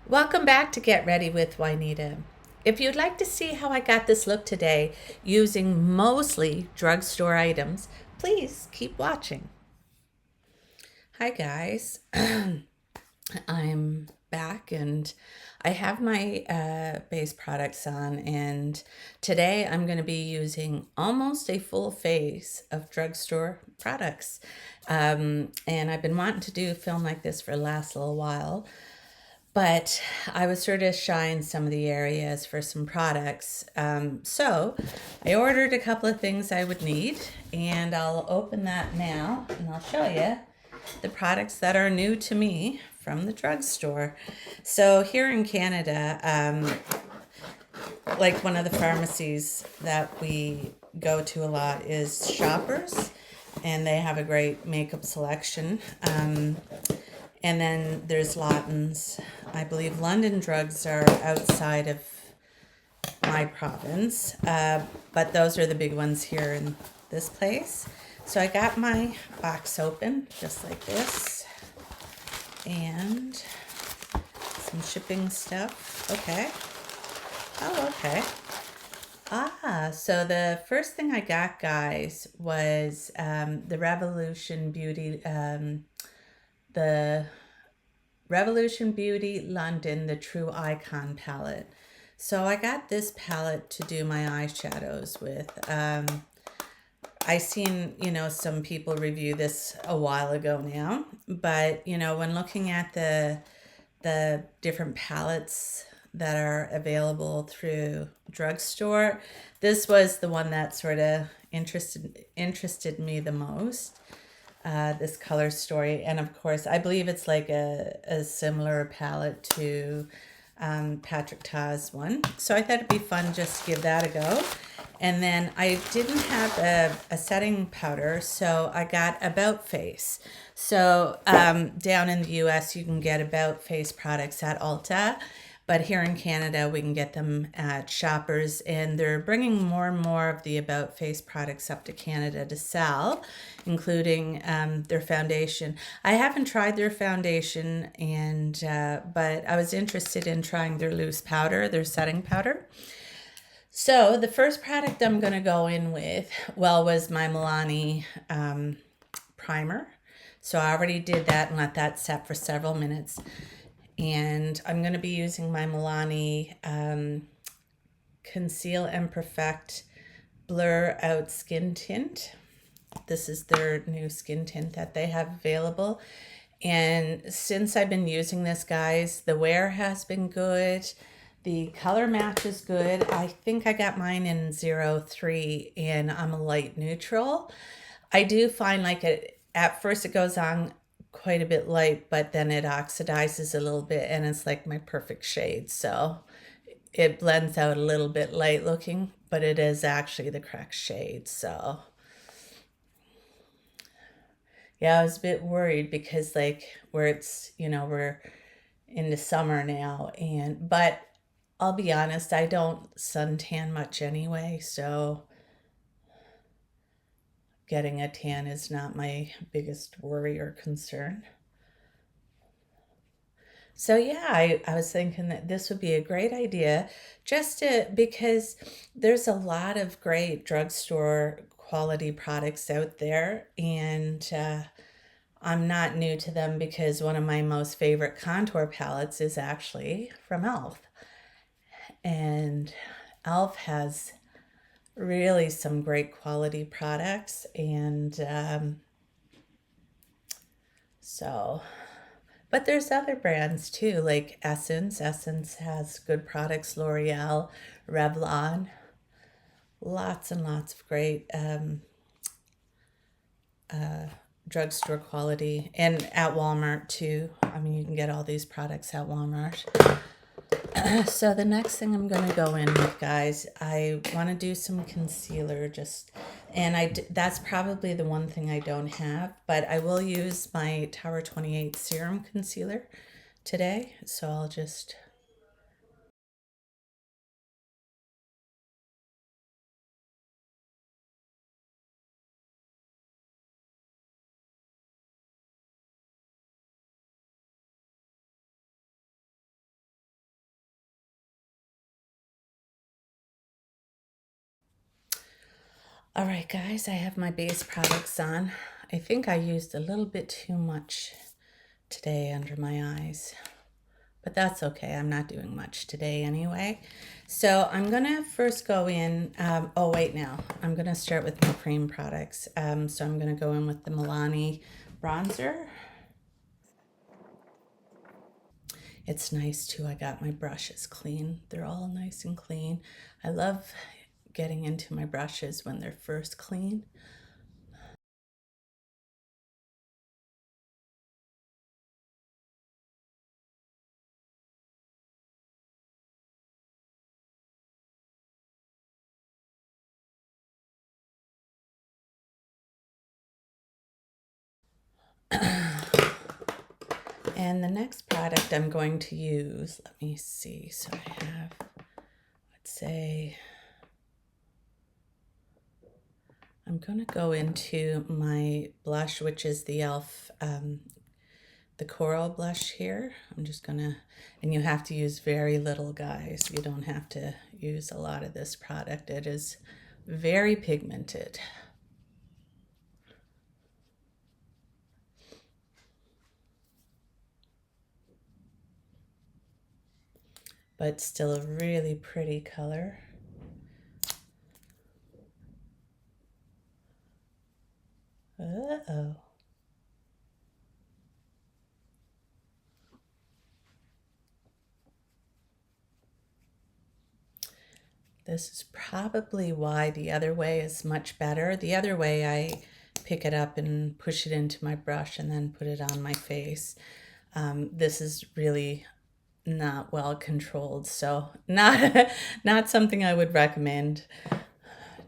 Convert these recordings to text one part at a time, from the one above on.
Welcome back to Get Ready with Juanita. If you'd like to see how I got this look today using mostly drugstore items, please keep watching. Hi guys, I'm back and I have my base products on, and today I'm going to be using almost a full face of drugstore products. And I've been wanting to do a film like this for the last little while. But I was sort of shy in some of the areas for some products. So I ordered a couple of things I would need, and I'll open that now and I'll show you the products that are new to me from the drugstore. So here in Canada, like one of the pharmacies that we go to a lot is Shoppers, and they have a great makeup selection. And then there's Lawton's. I believe London Drugs are outside of my province, but those are the big ones here in this place. So I got my box open just like this, and some shipping stuff. Okay. Oh, okay. So the first thing I got, guys, was the Revolution Beauty London, the True Icon palette. So I got this palette to do my eyeshadows with. I seen, some people review this a while ago now, but, when looking at the different palettes that are available through drugstore, this was the one that sort of interested me the most. This color story, and of course I believe it's like a similar palette to Patrick Ta's one, so I thought it'd be fun just to give that a go. And then I didn't have a setting powder, so I got About Face. So down in the US you can get About Face products at Ulta, but here in Canada we can get them at Shoppers, and they're bringing more and more of the About Face products up to Canada to sell, including their foundation. I haven't tried their foundation, and but I was interested in trying their loose powder, their setting powder. So the first product I'm going to go in with, was my Milani primer. So I already did that and let that set for several minutes. And I'm going to be using my Milani Conceal and Perfect Blur Out Skin Tint. This is their new skin tint that they have available. And since I've been using this, guys, the wear has been good. The color match is good. I think I got mine in 03, and I'm a light neutral. I do find like at first it goes on quite a bit light, but then it oxidizes a little bit and it's like my perfect shade. So it blends out a little bit light looking, but it is actually the correct shade. So yeah, I was a bit worried because like where it's, we're into summer now, but I'll be honest, I don't suntan much anyway, so getting a tan is not my biggest worry or concern. So yeah, I was thinking that this would be a great idea because there's a lot of great drugstore quality products out there, and I'm not new to them because one of my most favorite contour palettes is actually from e.l.f. And e.l.f. has really some great quality products, and so but there's other brands too, like Essence. Essence has good products. L'Oreal, Revlon, lots and lots of great drugstore quality, and at Walmart too. I mean, you can get all these products at Walmart. So the next thing I'm going to go in with, guys, I want to do some concealer, that's probably the one thing I don't have, but I will use my Tower 28 Serum Concealer today. So I'll just All right, guys, I have my base products on. I think I used a little bit too much today under my eyes, but that's okay. I'm not doing much today anyway. So I'm gonna first go in, oh wait, now I'm gonna start with my cream products. So I'm gonna go in with the Milani bronzer. It's nice too, I got my brushes clean. They're all nice and clean. I love getting into my brushes when they're first clean. And the next product I'm going to use, let me see, so I have, let's say, I'm going to go into my blush, which is the e.l.f. The coral blush here. I'm just going to, and you have to use very little, guys. You don't have to use a lot of this product. It is very pigmented. But still a really pretty color. Uh-oh. This is probably why the other way is much better. The other way I pick it up and push it into my brush and then put it on my face. This is really not well controlled, so not something I would recommend.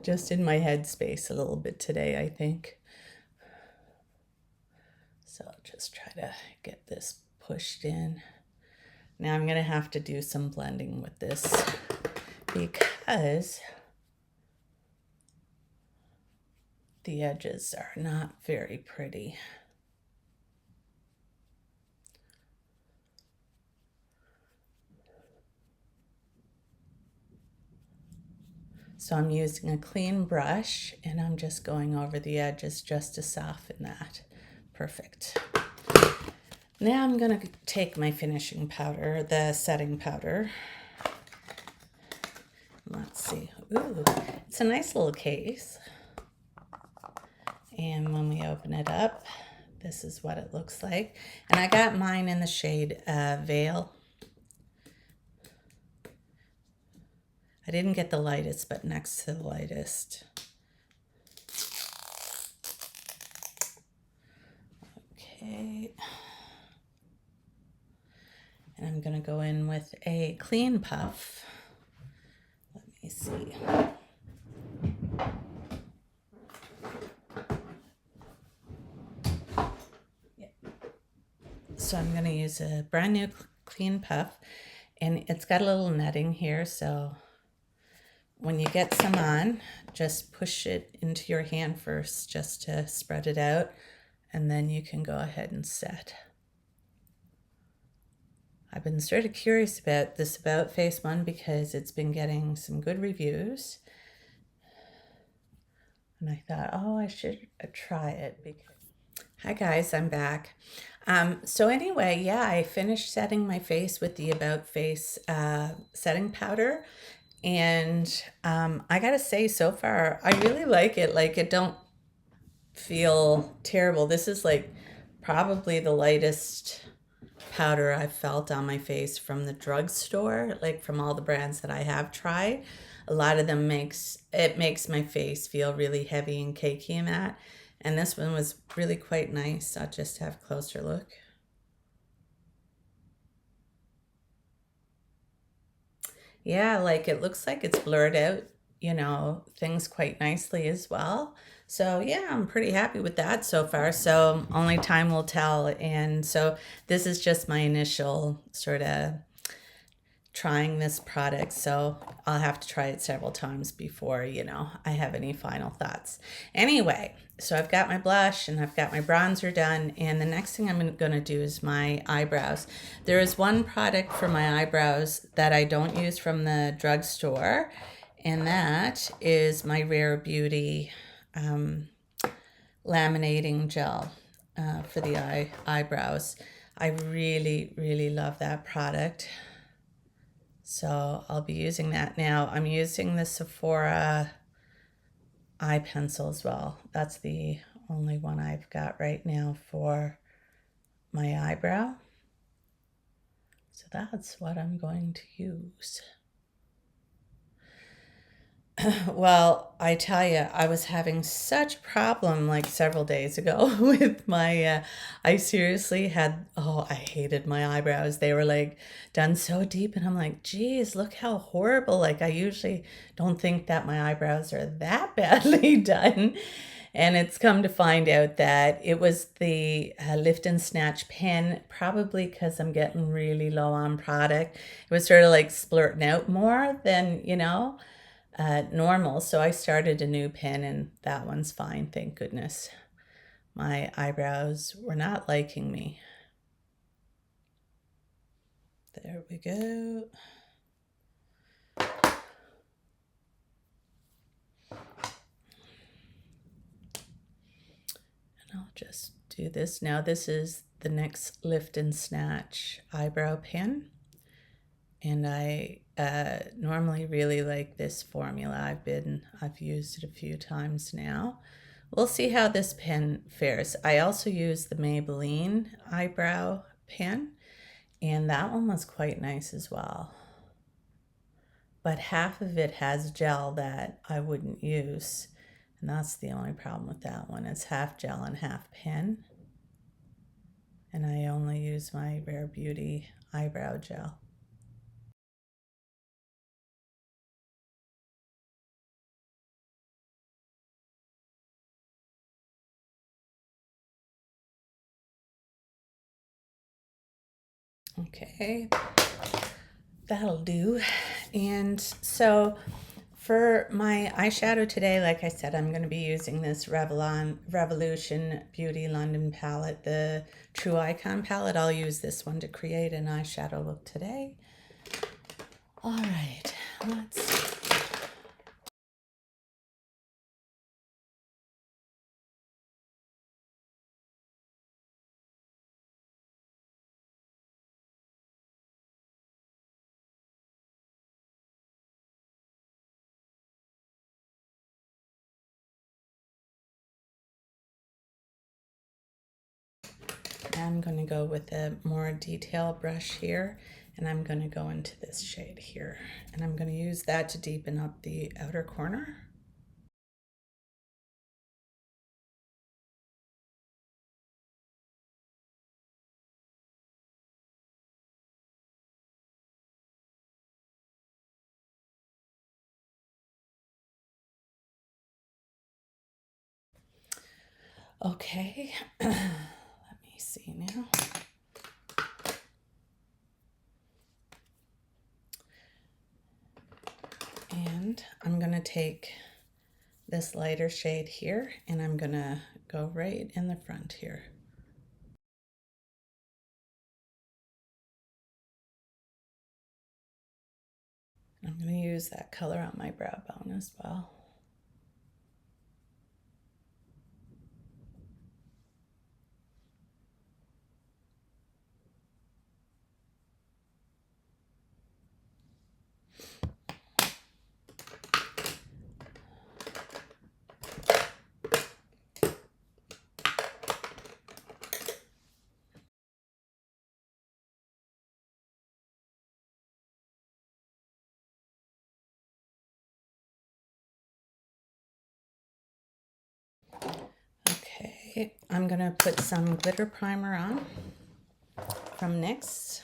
Just in my headspace a little bit today, I think. So I'll just try to get this pushed in. Now I'm gonna have to do some blending with this because the edges are not very pretty. So I'm using a clean brush and I'm just going over the edges just to soften that. Perfect. Now I'm gonna take my finishing powder, the setting powder. Let's see, ooh, it's a nice little case. And when we open it up, this is what it looks like. And I got mine in the shade Veil. I didn't get the lightest, but next to the lightest. Okay. And I'm gonna go in with a clean puff. Let me see. So I'm gonna use a brand new clean puff, and it's got a little netting here, so when you get some on, just push it into your hand first just to spread it out, and then you can go ahead and set. I've been sort of curious about this About Face one because it's been getting some good reviews. And I thought, oh, I should try it. Hi guys, I'm back. So anyway, yeah, I finished setting my face with the About Face setting powder. And I gotta say, so far, I really like it. Like, it don't feel terrible. This is like probably the lightest powder I've felt on my face from the drugstore, like from all the brands that I have tried. A lot of them makes my face feel really heavy and cakey and that. And this one was really quite nice. I'll just have a closer look. Yeah, like it looks like it's blurred out, you know, things quite nicely as well. So yeah, I'm pretty happy with that so far. So only time will tell. And so this is just my initial sort of trying this product, so I'll have to try it several times before, you know, I have any final thoughts. Anyway, so I've got my blush and I've got my bronzer done, and the next thing I'm going to do is my eyebrows. There is one product for my eyebrows that I don't use from the drugstore, And that is my Rare Beauty laminating gel for the eyebrows. I really, really love that product. So I'll be using that now. I'm using the Sephora eye pencil as well. That's the only one I've got right now for my eyebrow. So that's what I'm going to use. Well, I tell you, I was having such a problem like several days ago with my, I seriously had, oh, I hated my eyebrows. They were like done so deep and I'm like, geez, look how horrible. Like I usually don't think that my eyebrows are that badly done. And it's come to find out that it was the Lift and Snatch pen, probably because I'm getting really low on product. It was sort of like splurting out more than, normal. So I started a new pen and that one's fine, thank goodness. My eyebrows were not liking me. There we go. I'll just do this. Now this is the NYX Lift and Snatch eyebrow pen. And I normally really like this formula. I've used it a few times now. We'll see how this pen fares. I also use the Maybelline eyebrow pen, and that one was quite nice as well. But half of it has gel that I wouldn't use. And that's the only problem with that one. It's half gel and half pen. And I only use my Rare Beauty eyebrow gel. Okay, that'll do. And so for my eyeshadow today, like I said, I'm going to be using this Revolution Beauty London palette, the True Icon palette. I'll use this one to create an eyeshadow look today. All right, let's see. I'm going to go with a more detail brush here, and I'm going to go into this shade here, and I'm going to use that to deepen up the outer corner. Okay, let me see now. And I'm going to take this lighter shade here and I'm going to go right in the front here. I'm going to use that color on my brow bone as well. Okay, I'm going to put some glitter primer on from NYX.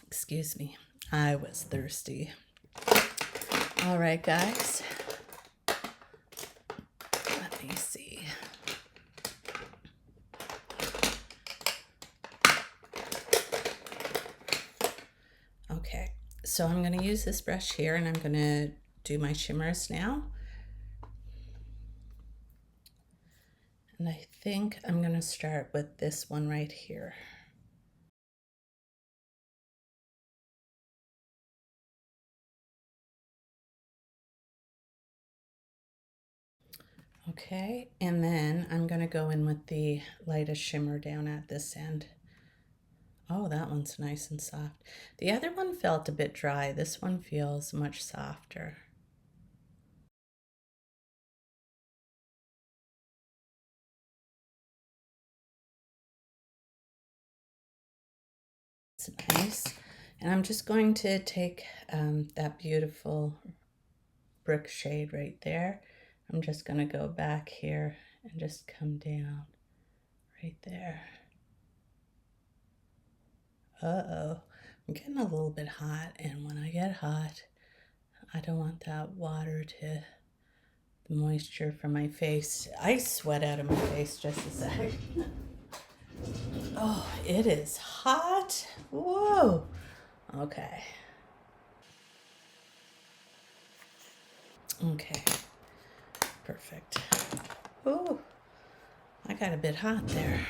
Excuse me, I was thirsty. All right, guys, let me see. Okay, so I'm going to use this brush here and I'm going to do my shimmers now. And I think I'm going to start with this one right here. Okay, and then I'm going to go in with the lightest shimmer down at this end. Oh, that one's nice and soft. The other one felt a bit dry. This one feels much softer. It's nice. And I'm just going to take that beautiful brick shade right there. I'm just going to go back here and just come down right there. Uh-oh, I'm getting a little bit hot, and when I get hot, I don't want that water to, the moisture from my face. I sweat out of my face just a sec. Oh, it is hot. Whoa. Okay. Okay. Perfect. Oh, I got a bit hot there.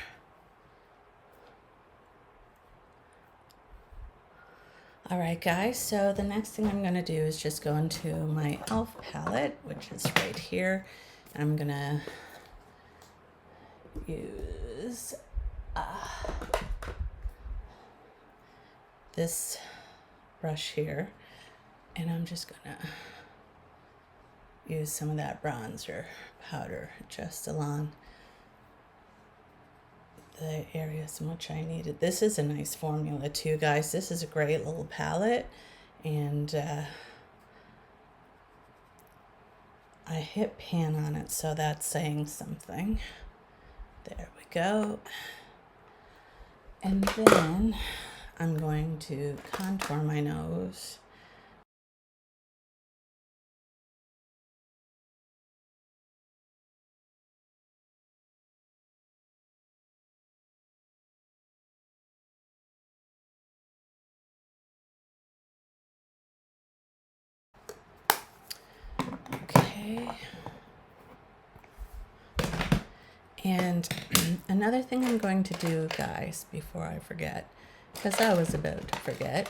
All right, guys, so the next thing I'm going to do is just go into my e.l.f. palette, which is right here. And I'm going to use this brush here, and I'm just going to use some of that bronzer powder just along the areas in which I need it. This is a nice formula too, guys. This is a great little palette, and I hit pan on it, so that's saying something. There we go. And then I'm going to contour my nose. Okay. And another thing I'm going to do, guys, before I forget, because I was about to forget,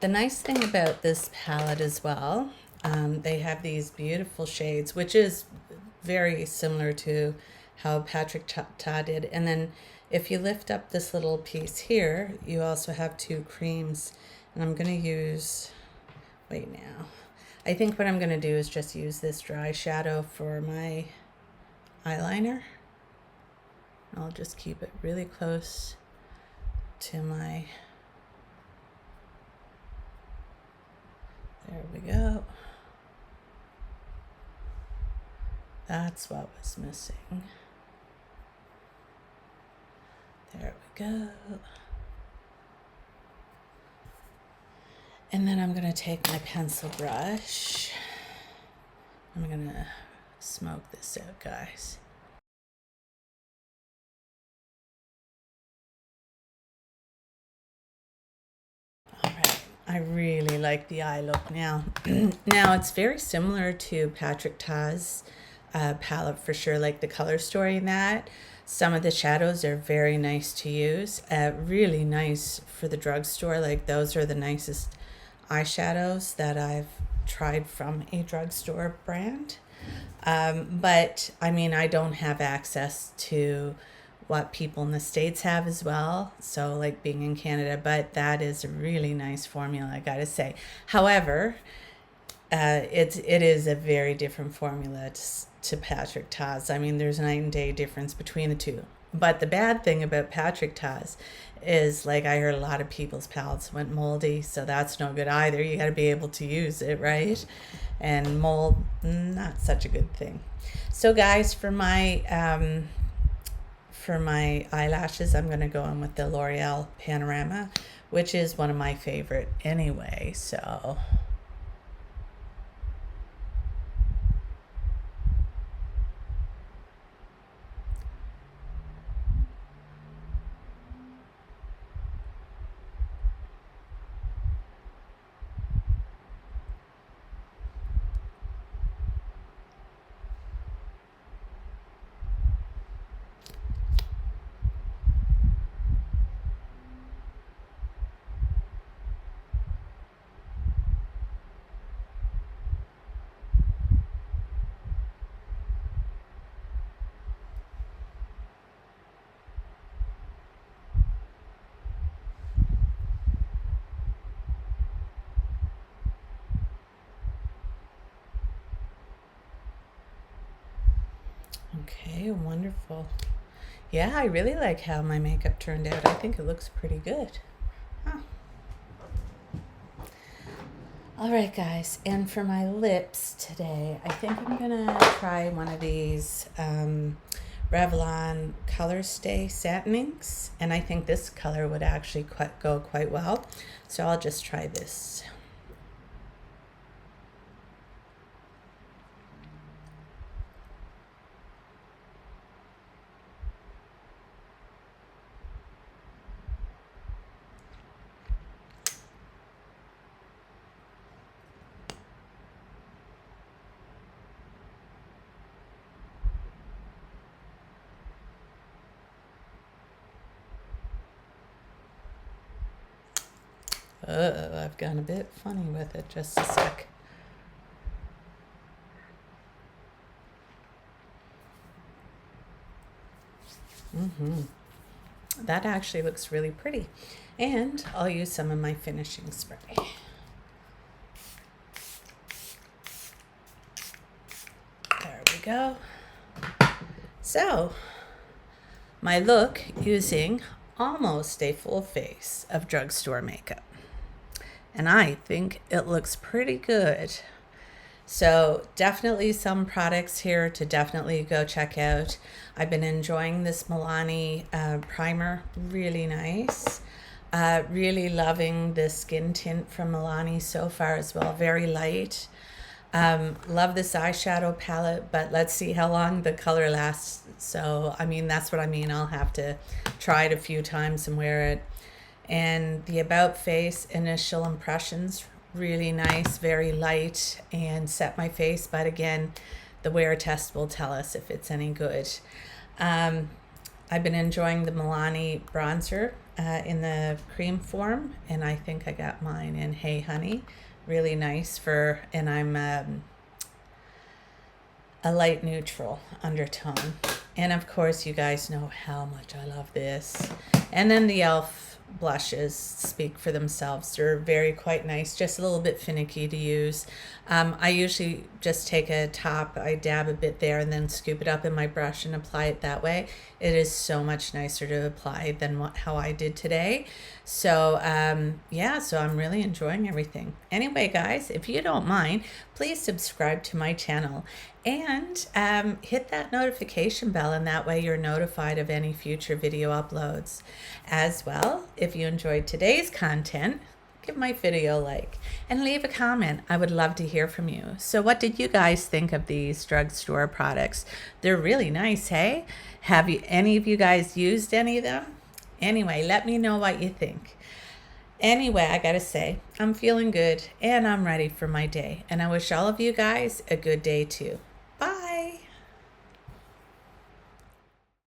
the nice thing about this palette as well, they have these beautiful shades, which is very similar to how Patrick Ta did. And then if you lift up this little piece here, you also have two creams. And I'm going to use, wait now, I think what I'm going to do is just use this dry shadow for my eyeliner. I'll just keep it really close to my, there we go. That's what was missing. There we go. And then I'm going to take my pencil brush. I'm going to smoke this out, guys. All right. I really like the eye look now. Now, it's very similar to Patrick Ta's palette for sure, like the color story in that. Some of the shadows are very nice to use. Really nice for the drugstore. Like, those are the nicest eyeshadows that I've tried from a drugstore brand. But I mean, I don't have access to what people in the States have as well. So, like, being in Canada, but that is a really nice formula, I gotta say. However, it is a very different formula to Patrick Ta's. I mean, there's a night and day difference between the two. But the bad thing about Patrick Ta's is, like, I heard a lot of people's palettes went moldy, so that's no good either. You got to be able to use it, right? And mold, not such a good thing. So, guys, for my eyelashes, I'm going to go in with the L'Oreal Panorama, which is one of my favorite anyway. So Okay, wonderful. Yeah, I really like how my makeup turned out. I think it looks pretty good. Huh. All right, guys, and for my lips today, I think I'm gonna try one of these Revlon Color Stay Satin Inks, and I think this color would actually go quite well. So I'll just try this. I've gone a bit funny with it. Just a sec. That actually looks really pretty. And I'll use some of my finishing spray. There we go. So, my look using almost a full face of drugstore makeup. And I think it looks pretty good. So definitely some products here to definitely go check out. I've been enjoying this Milani primer, really nice. Really loving the skin tint from Milani so far as well, very light. Love this eyeshadow palette, but let's see how long the color lasts. So, I mean, that's what I mean. I'll have to try it a few times and wear it. And the About Face Initial Impressions, really nice, very light, and set my face. But again, the wear test will tell us if it's any good. I've been enjoying the Milani bronzer in the cream form, and I think I got mine in Hey Honey. Really nice for, and I'm a light neutral undertone. And of course, you guys know how much I love this. And then the e.l.f. blushes speak for themselves. They're very quite nice, just a little bit finicky to use. I usually just take a top, I dab a bit there and then scoop it up in my brush and apply it that way. It is so much nicer to apply than how I did today. So yeah, so I'm really enjoying everything. Anyway, guys, if you don't mind, please subscribe to my channel and hit that notification bell, and that way you're notified of any future video uploads. As well, if you enjoyed today's content, give my video a like and leave a comment. I would love to hear from you. So what did you guys think of these drugstore products? They're really nice, hey? Have any of you guys used any of them? Anyway, let me know what you think. Anyway, I gotta say, I'm feeling good and I'm ready for my day. And I wish all of you guys a good day too.